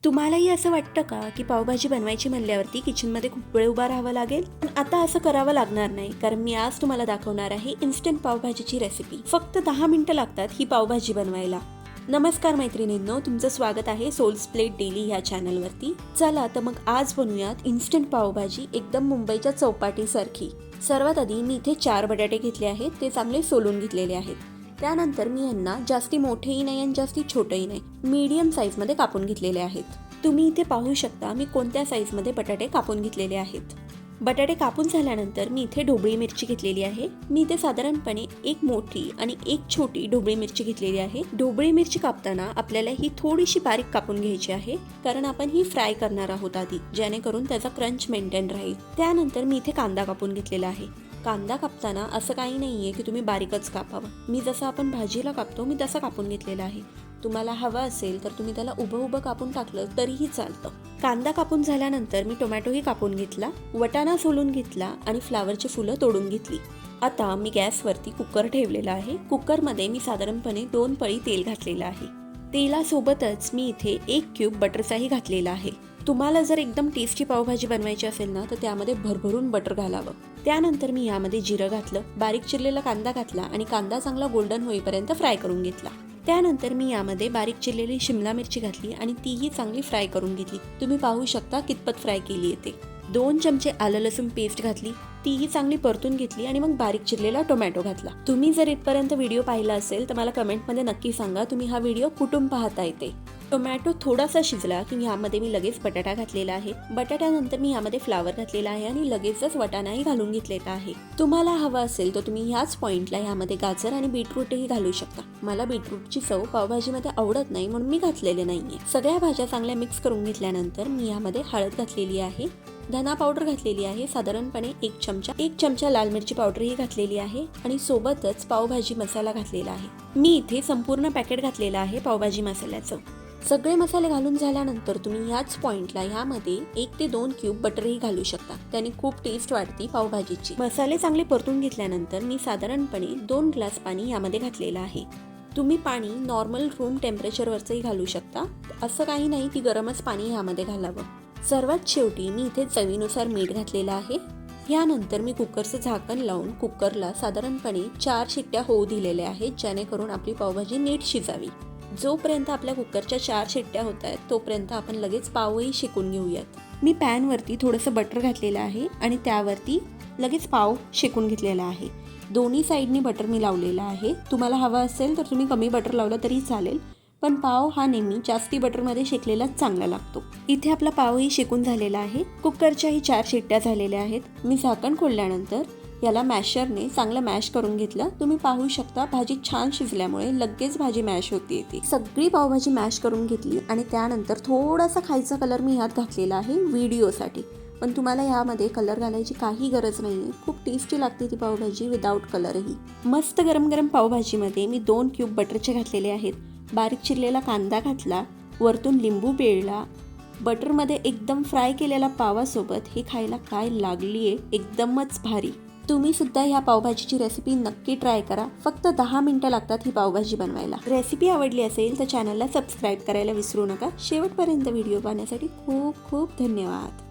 तुम्हालाही असं वाटतं का की पावभाजी बनवायची म्हणल्यावरती किचनमध्ये खूप वेळ उभा राहावं लागेल? पण आता असं करावं लागणार नाही, कारण मी आज तुम्हाला दाखवणार आहे इन्स्टंट पावभाजीची रेसिपी. फक्त 10 मिनिटं लागतात ही पावभाजी बनवायला. नमस्कार मैत्रिणींनो, तुमचं स्वागत आहे सोल्स प्लेट डेली ह्या चॅनलवरती. चला तर मग आज बनवूयात इन्स्टंट पावभाजी एकदम मुंबईच्या चौपाटीसारखी. सर्वात आधी मी इथे 4 बटाटे घेतले आहेत, ते चांगले सोलून घेतलेले आहेत. त्यानंतर मी यांना जास्ती मोठेही नाही आणि जास्ती छोटेही नाही, मीडियम साईजमध्ये कापून घेतलेले आहेत. तुम्ही इथे पाहू शकता मी कोणत्या साईजमध्ये बटाटे कापून घेतलेले आहेत. बटाटे कापून झाल्यानंतर मी इथे ढोबळी मिरची घेतलेली आहे. मी इथे साधारणपणे एक मोठी आणि एक छोटी ढोबळी मिरची घेतलेली आहे. ढोबळी मिरची कापताना आपल्याला ही थोडीशी बारीक कापून घ्यायची आहे, कारण आपण ही फ्राय करणार आहोत आधी, जेणेकरून त्याचा क्रंच मेंटेन राहील. त्यानंतर मी इथे कांदा कापून घेतलेला आहे. कांदा कापताना असं काही नाहीये की तुम्ही बारीकच कापावं. मी जसं आपण भाजीला कापतो मी तसं कापून घेतलेला आहे. तुम्हाला हवं असेल तर तुम्ही त्याला उभं कापून टाकलं तरीही चालतं. कांदा कापून झाल्यानंतर मी टोमॅटोही कापून घेतला, वटाणा सोलून घेतला आणि फ्लावरची फुलं तोडून घेतली. आता मी गॅसवरती कुकर ठेवलेला आहे. कुकरमध्ये मी साधारणपणे 2 पळी तेल घातलेलं आहे. तेलासोबतच मी इथे 1 क्यूब बटरचाही घातलेला आहे. तुम्हाला जर एकदम टेस्टी पावभाजी बनवायची असेल ना तर त्यामध्ये भरभरून बटर घालावं. त्यानंतर मी यामध्ये जिरं घातलं, बारीक चिरलेला कांदा घातला आणि कांदा चांगला गोल्डन होईपर्यंत फ्राय करून घेतला. त्यानंतर मी यामध्ये बारीक चिरलेली शिमला मिरची घातली आणि तीही चांगली फ्राय करून घेतली. तुम्ही पाहू शकता कितपत फ्राय केली आहे ते. 2 चमचे आलं लसूण पेस्ट घातली, तीही चांगली परतून घेतली आणि मग बारीक चिरलेला टोमॅटो घातला. तुम्ही जर इथपर्यंत व्हिडिओ पाहिला असेल तर मला कमेंटमध्ये नक्की सांगा तुम्ही हा व्हिडिओ कुठून पाहताय ते. टोमॅटो थोडासा शिजला की यामध्ये मी लगेच बटाटा घातलेला आहे. बटाट्यानंतर मी यामध्ये फ्लावर घातलेला आहे आणि लगेचच वटाणाही घालून घेतलेला आहे. तुम्हाला हवं असेल तर तुम्ही ह्याच पॉइंटला यामध्ये गाजर आणि बीटरूटही घालू शकता. मला बीटरूटची चव पावभाजीमध्ये आवडत नाही म्हणून मी घातलेले नाहीये. सगळ्या भाज्या चांगल्या मिक्स करून घेतल्यानंतर मी यामध्ये हळद घातलेली आहे, धना पावडर घातलेली आहे साधारणपणे 1 चमचा लाल मिरची पावडरही घातलेली आहे आणि सोबतच पावभाजी मसाला घातलेला आहे. मी इथे संपूर्ण पॅकेट घातलेलं आहे पावभाजी मसाल्याचं. सगळे मसाले घालून झाल्यानंतर तुम्ही याच पॉइंटला यामध्ये 1 ते 2 क्यूब बटरही घालू शकता. त्याने खूप टेस्ट वाढते पावभाजीची. मसाले चांगले परतून घेतल्यानंतर मी साधारणपणे 2 ग्लास पाणी यामध्ये घातलेलं आहे. तुम्ही पाणी नॉर्मल रूम टेम्परेचरवरचंही घालू शकता, असं काही नाही की गरमच पाणी यामध्ये घालावं. सर्वात शेवटी मी इथे चवीनुसार मीठ घातलेलं आहे. यानंतर मी कुकरचं झाकण लावून कुकरला साधारणपणे 4 शिट्ट्या होऊ दिलेल्या आहेत, जेणेकरून आपली पावभाजी नीट शिजावी. जोपर्यंत आपल्या कुकरच्या 4 शिट्ट्या होत आहेत तोपर्यंत आपण लगेच पावही शेकून घेऊयात. मी पॅनवरती थोडंसं बटर घातलेलं आहे आणि त्यावरती लगेच पाव शेकून घेतलेला आहे. दोन्ही साईडनी बटर मी लावलेला आहे. तुम्हाला हवं असेल तर तुम्ही कमी बटर लावलं तरी चालेल, पण पाव हा नेहमी जास्ती बटरमध्ये शेकलेलाच चांगला लागतो. इथे आपला पावही शेकून झालेला आहे. कुकरच्याही 4 शिट्ट्या झालेल्या आहेत. मी झाकण खोलल्यानंतर याला मॅशरने चांगलं मॅश करून घेतलं. तुम्ही पाहू शकता भाजी छान शिजल्यामुळे लगेच भाजी मॅश होती येते. सगळी पावभाजी मॅश करून घेतली आणि त्यानंतर थोडासा खायचा कलर मी ह्यात घातलेला आहे व्हिडिओसाठी, पण तुम्हाला यामध्ये कलर घालायची काही गरज नाहीये. खूप टेस्टी लागते ती पावभाजी विदाऊट कलरही. मस्त गरम गरम पावभाजीमध्ये मी 2 क्यूब बटरचे घातलेले आहेत. बारीक चिरलेला कांदा घातला, वरतून लिंबू पिळला. बटरमध्ये एकदम फ्राय केलेला पावासोबत हे खायला काय लागलीये, एकदमच भारी. तुम्ही सुद्धा ह्या पावभाजीची रेसिपी नक्की ट्राय करा. फक्त 10 मिनिटं लागतात ही पावभाजी बनवायला. रेसिपी आवडली असेल तर चॅनलला सबस्क्राईब करायला विसरू नका. शेवटपर्यंत व्हिडिओ पाहण्यासाठी खूप खूप धन्यवाद.